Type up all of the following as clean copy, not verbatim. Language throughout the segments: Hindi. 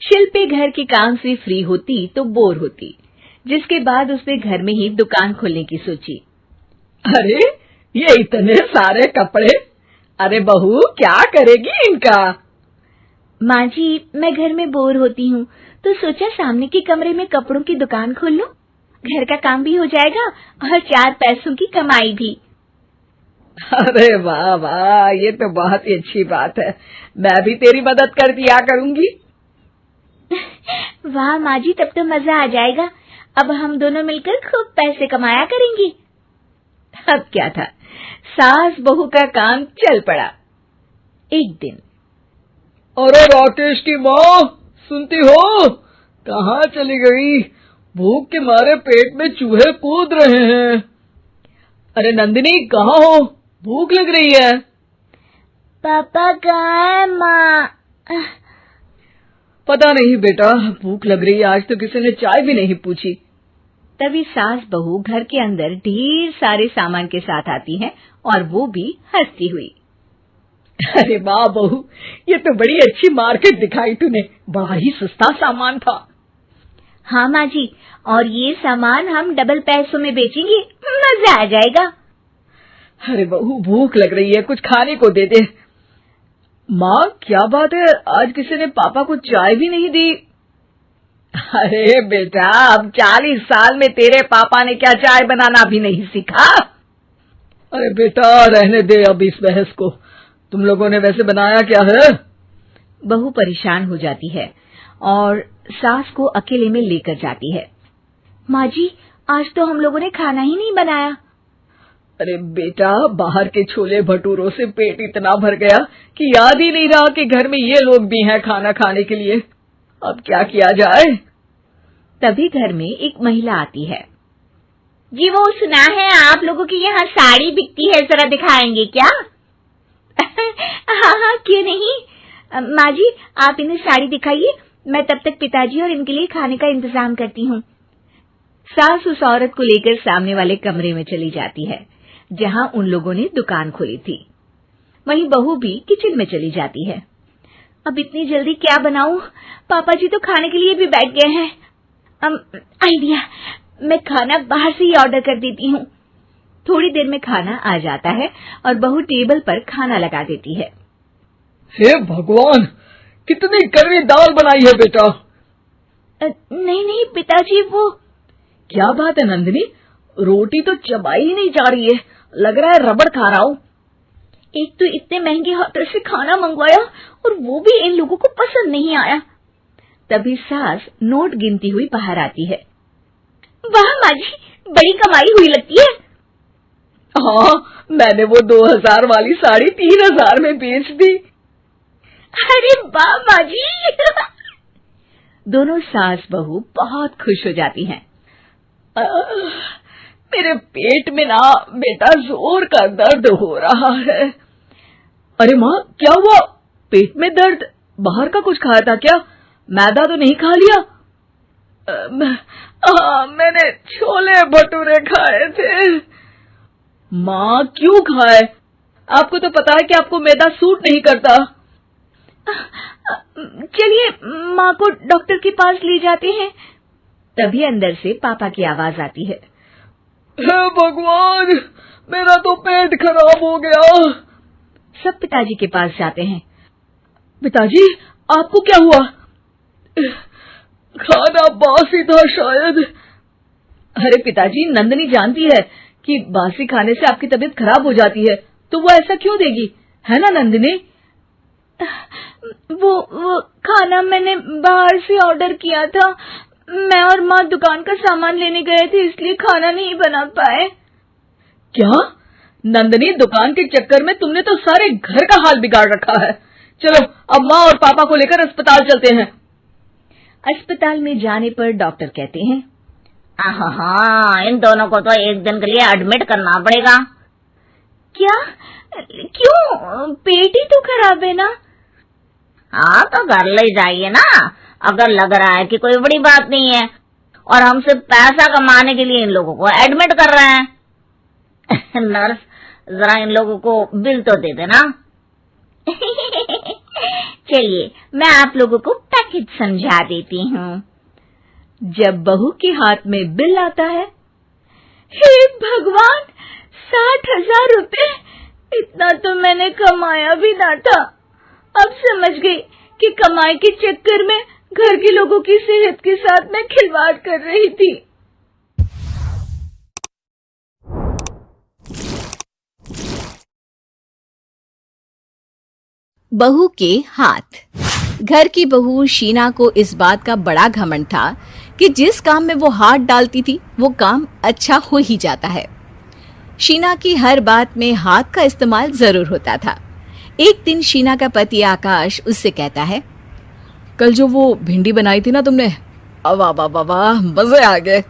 शिल्पी घर के काम से फ्री होती तो बोर होती, जिसके बाद उसने घर में ही दुकान खोलने की सोची। अरे ये इतने सारे कपड़े, अरे बहू क्या करेगी इनका? माँ जी, मैं घर में बोर होती हूँ तो सोचा सामने के कमरे में कपड़ों की दुकान खोल लूं। घर का काम भी हो जाएगा और 4 पैसों की कमाई भी। अरे वाह वाह, ये तो बहुत ही अच्छी बात है। मैं भी तेरी मदद कर दिया करूंगी। वाह माँ जी, तब तो मजा आ जाएगा। अब हम दोनों मिलकर खूब पैसे कमाया करेंगे। अब क्या था, सास बहू का काम चल पड़ा। एक दिन, अरे राकेश की माँ, सुनती हो? कहाँ चली गई? भूख के मारे पेट में चूहे कूद रहे हैं। अरे नंदिनी, कहाँ हो? भूख लग रही है। पापा कहाँ है माँ? पता नहीं बेटा, भूख लग रही है। आज तो किसी ने चाय भी नहीं पूछी। तभी सास बहू घर के अंदर ढेर सारे सामान के साथ आती हैं और वो भी हंसती हुई। अरे वाह बहू, ये तो बड़ी अच्छी मार्केट दिखाई तूने। बड़ा ही सस्ता सामान था। हाँ माँ जी, और ये सामान हम डबल पैसों में बेचेंगे, मजा आ जाएगा। अरे बहू, भूख लग रही है, कुछ खाने को दे दे। माँ क्या बात है, आज किसी ने पापा को चाय भी नहीं दी? अरे बेटा, अब 40 साल में तेरे पापा ने क्या चाय बनाना भी नहीं सीखा? अरे बेटा रहने दे अब इस बहस को। तुम लोगों ने वैसे बनाया क्या है? बहू परेशान हो जाती है और सास को अकेले में लेकर जाती है। माँ जी, आज तो हम लोगों ने खाना ही नहीं बनाया। अरे बेटा, बाहर के छोले भटूरों से पेट इतना भर गया कि याद ही नहीं रहा कि घर में ये लोग भी हैं खाना खाने के लिए। अब क्या किया जाए? तभी घर में एक महिला आती है। जी, वो सुना है आप लोगों की यहाँ साड़ी बिकती है, जरा दिखाएंगे क्या? हाँ हाँ, क्यों नहीं। माँ जी, आप इन्हें साड़ी दिखाइए, मैं तब तक पिताजी और इनके लिए खाने का इंतजाम करती हूँ। सास उस औरत को लेकर सामने वाले कमरे में चली जाती है जहाँ उन लोगों ने दुकान खोली थी। वहीं बहू भी किचन में चली जाती है। अब इतनी जल्दी क्या बनाऊं? पापा जी तो खाने के लिए भी बैठ गए हैं। आइडिया, मैं खाना बाहर से ही ऑर्डर कर देती हूँ। थोड़ी देर में खाना आ जाता है और बहू टेबल पर खाना लगा देती है। हे भगवान, कितनी कड़वी दाल बनाई है बेटा। नहीं नहीं पिताजी, वो क्या बात है नंदिनी, रोटी तो चबाई ही नहीं जा रही है, लग रहा है रबड़ खा रहा हूँ। एक तो इतने महंगे होटल से खाना मंगवाया और वो भी इन लोगों को पसंद नहीं आया। तभी सास नोट गिनती हुई बाहर आती है। वाह माँ जी, बड़ी कमाई हुई लगती है। हाँ, मैंने वो 2000 वाली साड़ी 3000 में बेच दी। अरे वाह माँ जी। दोनों सास बहू बहुत खुश हो जाती हैं। मेरे पेट में ना बेटा जोर का दर्द हो रहा है। अरे माँ, क्या हुआ? पेट में दर्द? बाहर का कुछ खाया था क्या? मैदा तो नहीं खा लिया? मैंने छोले भटूरे खाए थे। माँ क्यों खाए? आपको तो पता है कि आपको मैदा सूट नहीं करता। चलिए माँ को डॉक्टर के पास ले जाते हैं। तभी अंदर से पापा की आवाज आती है। हे भगवान, मेरा तो पेट खराब हो गया। सब पिताजी के पास जाते हैं। पिताजी, आपको क्या हुआ? खाना बासी था शायद। अरे पिताजी, नंदिनी जानती है कि बासी खाने से आपकी तबीयत खराब हो जाती है, तो वो ऐसा क्यों देगी, है ना नंदिनी? वो खाना मैंने बाहर से ऑर्डर किया था। मैं और माँ दुकान का सामान लेने गए थे, इसलिए खाना नहीं बना पाए। क्या नंदिनी, दुकान के चक्कर में तुमने तो सारे घर का हाल बिगाड़ रखा है। चलो अब माँ और पापा को लेकर अस्पताल चलते हैं। अस्पताल में जाने पर डॉक्टर कहते हैं, हाँ, इन दोनों को तो एक दिन के लिए एडमिट करना पड़ेगा। क्या? क्यों? पेट ही तो खराब है ना। हाँ, तो घर ले जाइए ना, अगर लग रहा है कि कोई बड़ी बात नहीं है और हम सिर्फ पैसा कमाने के लिए इन लोगों को एडमिट कर रहे हैं। नर्स, जरा इन लोगों को बिल तो दे देना। चलिए, मैं आप लोगों को पैक हित समझा देती हूँ। जब बहू के हाथ में बिल आता है, हे भगवान, 60,000 रुपए! इतना तो मैंने कमाया भी ना था। अब समझ गई कि कमाई के चक्कर में घर के लोगों की सेहत के साथ मैं खिलवाड़ कर रही थी। बहू के हाथ। घर की बहू शीना को इस बात का बड़ा घमंड था कि जिस काम में वो हाथ डालती थी वो काम अच्छा हो ही जाता है। शीना की हर बात में हाथ का इस्तेमाल जरूर होता था। एक दिन शीना का पति आकाश उससे कहता है, कल जो वो भिंडी बनाई थी ना तुमने, वाह वाह वाह वाह, मजे आ गए।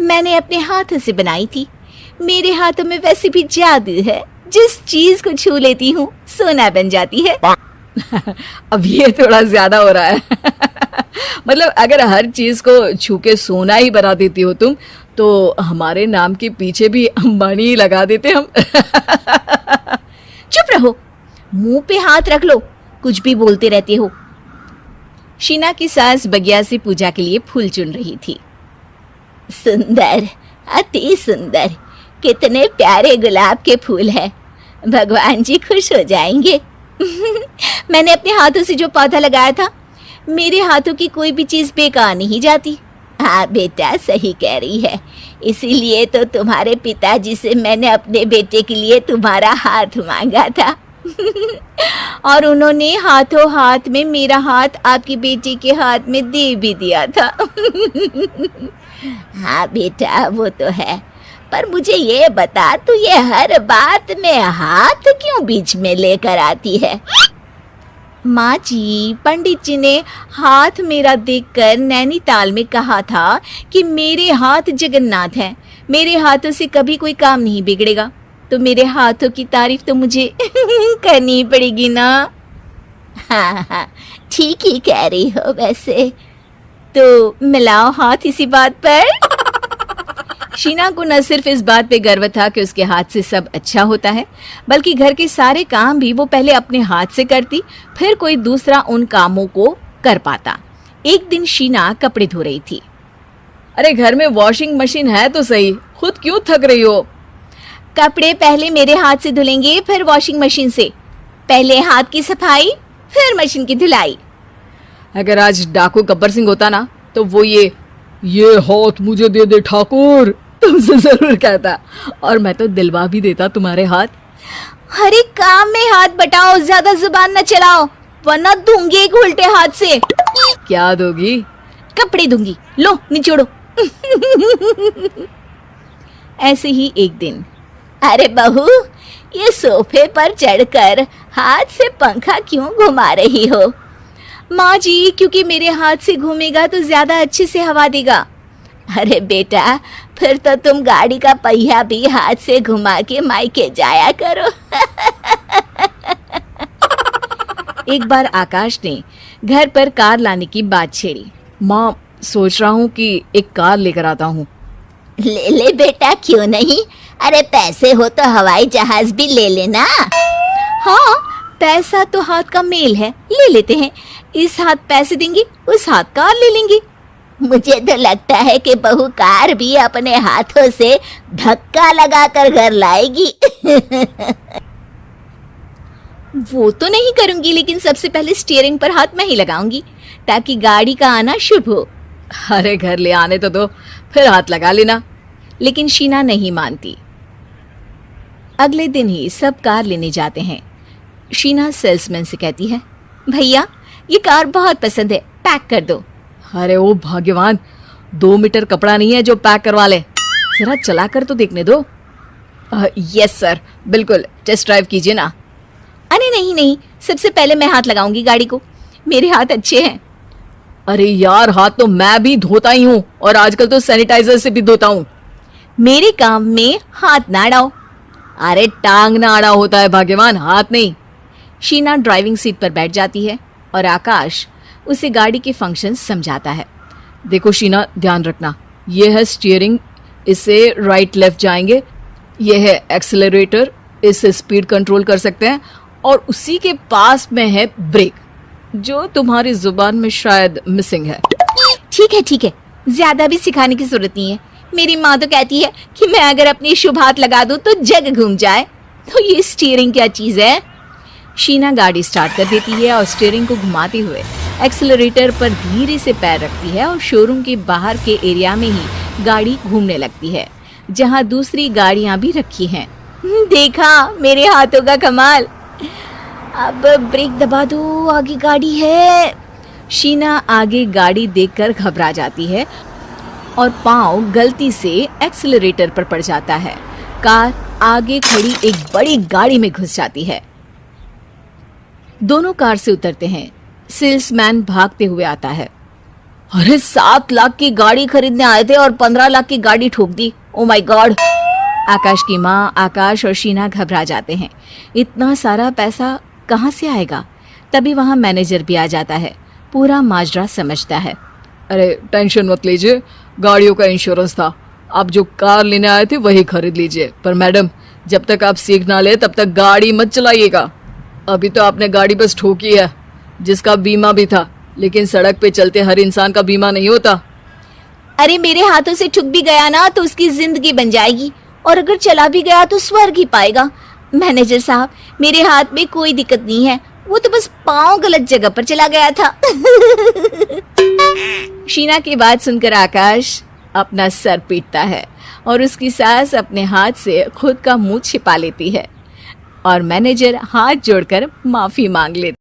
मैंने अपने हाथों से बनाई थी। मेरे हाथों में वैसे भी जादू है, जिस चीज को छू लेती हूँ सोना बन जाती है। अब ये थोड़ा ज्यादा हो रहा है। मतलब अगर हर चीज को छू के सोना ही बना देती हो तुम, तो हमारे नाम के पीछे भी अंबानी ही लगा देते हम। चुप रहो, मुंह पे हाथ रख लो, कुछ भी बोलते रहते हो। शीना की सास बगिया से पूजा के लिए फूल चुन रही थी। सुंदर, अति सुंदर, कितने प्यारे गुलाब के फूल हैं। भगवान जी खुश हो जाएंगे। मैंने अपने हाथों से जो पौधा लगाया था, मेरे हाथों की कोई भी चीज बेकार नहीं जाती। हाँ बेटा, सही कह रही है। इसीलिए तो तुम्हारे पिताजी से मैंने अपने बेटे के लिए तुम्हारा हाथ मांगा था। और उन्होंने हाथों हाथ में मेरा हाथ आपकी बेटी के हाथ में दे भी दिया था। हाँ बेटा, वो तो है, पर मुझे ये बता, तू ये हर बात में हाथ क्यों बीच में लेकर आती है? माँ जी, पंडित जी ने हाथ मेरा देखकर नैनीताल में कहा था कि मेरे हाथ जगन्नाथ हैं, मेरे हाथों से कभी कोई काम नहीं बिगड़ेगा, तो मेरे हाथों की तारीफ तो मुझे करनी पड़ेगी ना। हाँ हाँ, ठीक ही कह रही हो। वैसे तो मिलाओ हाथ इसी बात पर। शीना को न सिर्फ इस बात पे गर्व था कि उसके हाथ से सब अच्छा होता है, बल्कि घर के सारे काम भी वो पहले अपने हाथ से करती, फिर कोई दूसरा उन कामों को कर पाता। एक दिन शीना कपड़े धो रही थी। अरे घर में वॉशिंग मशीन है तो सही, खुद क्यों थक रही हो? कपड़े पहले मेरे हाथ से धुलेंगे, फिर वॉशिंग मशीन से। पहले हाथ की सफाई, फिर मशीन की धुलाई। अगर आज डाकू गब्बर सिंह होता ना, तो वो ये हाथ मुझे दे दे ठाकुर तुमसे जरूर कहता, और मैं तो दिलवा भी देता तुम्हारे हाथ। हर एक काम में हाथ बटाओ, ज्यादा जुबान न चलाओ, वरना दूंगी एक उल्टे हाथ से। क्या दोगी? कपड़े दूंगी, लो निचोड़ो। ऐसे ही एक दिन, अरे बहू, ये सोफे पर चढ़कर हाथ से पंखा क्यों घुमा रही हो? माँ जी, क्योंकि मेरे हाथ से घूमेगा तो ज्यादा अच्छे से हवा देगा। अरे बेटा, फिर तो तुम गाड़ी का पहिया भी हाथ से घुमा के मायके जाया करो। एक बार आकाश ने घर पर कार लाने की बात छेड़ी। माँ, सोच रहा हूँ कि एक कार लेकर आता हूँ। ले ले बेटा, क्यों नहीं? अरे पैसे हो तो हवाई जहाज भी ले लेना। हाँ, पैसा तो हाथ का मेल है, ले लेते हैं। इस हाथ पैसे देंगी, उस हाथ कार ले लेंगी। मुझे तो लगता है कि बहू कार भी अपने हाथों से धक्का लगाकर घर लाएगी। वो तो नहीं करूंगी, लेकिन सबसे पहले स्टीयरिंग पर हाथ मैं ही लगाऊंगी, ताकि गाड़ी का आना शुभ हो। अरे घर ले आने तो दो, फिर हाथ लगा लेना। लेकिन शीना नहीं मानती। अगले दिन ही सब कार लेने जाते हैं। शीना सेल्समैन से कहती है, भैया ये कार बहुत पसंद है, पैक कर दो। अरे ओ भाग्यवान, 2 मीटर कपड़ा नहीं है जो पैक करवा ले, जरा चला कर तो देखने दो। यस सर, बिल्कुल, टेस्ट ड्राइव कीजिए ना। अरे नहीं नहीं, सबसे पहले मैं हाथ लगाऊंगी गाड़ी को, मेरे हाथ अच्छे हैं। अरे यार, हाथ तो मैं भी धोता ही हूँ, और आजकल तो सैनिटाइजर से भी धोता हूँ। मेरे काम में हाथ ना अड़ाओ। अरे टांग ना अड़ा होता है भाग्यवान, हाथ नहीं। शीना ड्राइविंग सीट पर बैठ जाती है और आकाश उसे गाड़ी के फंक्शंस समझाता है। देखो शीना, ध्यान रखना, ये है स्टीयरिंग, इससे राइट लेफ्ट जाएंगे। ये है एक्सेलरेटर, इससे स्पीड कंट्रोल कर सकते हैं, और उसी के पास में है ब्रेक। जो तुम्हारी जुबान में शायद मिसिंग है। ठीक है, ज्यादा भी सिखाने की जरूरत नहीं है। मेरी माँ तो कहती है कि मैं अगर अपनी शुभ हाथ लगा दूं तो जग घूम जाए। तो ये स्टीयरिंग क्या चीज है? शीना गाड़ी स्टार्ट कर देती है और स्टीयरिंग को घुमाते हुए एक्सेलरेटर पर धीरे से पैर रखती है और शोरूम के बाहर के एरिया में ही गाड़ी घूमने लगती है, जहां दूसरी गाड़ियां भी रखी हैं। देखा मेरे हाथों का कमाल। अब ब्रेक दबा दो, आगे गाड़ी है। शीना आगे गाड़ी देखकर घबरा जाती है और पांव गलती से एक्सेलरेटर पर पड़ जाता है। कार आगे खड़ी एक बड़ी गाड़ी में घुस जाती है। दोनों कार से उतरते हैं। सेल्समैन भागते हुए आता है। अरे 7 लाख की गाड़ी खरीदने आए थे और 15 लाख की गाड़ी ठोक दी। Oh my God. आकाश की माँ, आकाश और शीना घबरा जाते हैं। इतना सारा पैसा कहाँ से आएगा? तभी वहां मैनेजर भी आ जाता है, पूरा माजरा समझता है। अरे टेंशन मत लीजिए, गाड़ियों का इंश्योरेंस था, आप जो कार लेने आए थे वही खरीद लीजिए। पर मैडम, जब तक आप सीख ना ले तब तक गाड़ी मत चलाइएगा। अभी तो आपने गाड़ी बस ठोकी है, जिसका बीमा भी था, लेकिन सड़क पे चलते हर इंसान का बीमा नहीं होता। अरे मेरे हाथों से ठुक भी गया ना तो उसकी जिंदगी बन जाएगी, और अगर चला भी गया तो स्वर्ग ही पाएगा। मैनेजर साहब, मेरे हाथ में कोई दिक्कत नहीं है, वो तो बस पाँव गलत जगह पर चला गया था। शीना की बात सुनकर आकाश अपना सर पीटता है और उसकी सास अपने हाथ से खुद का मुंह छिपा लेती है और मैनेजर हाथ जोड़कर माफी मांग लेती।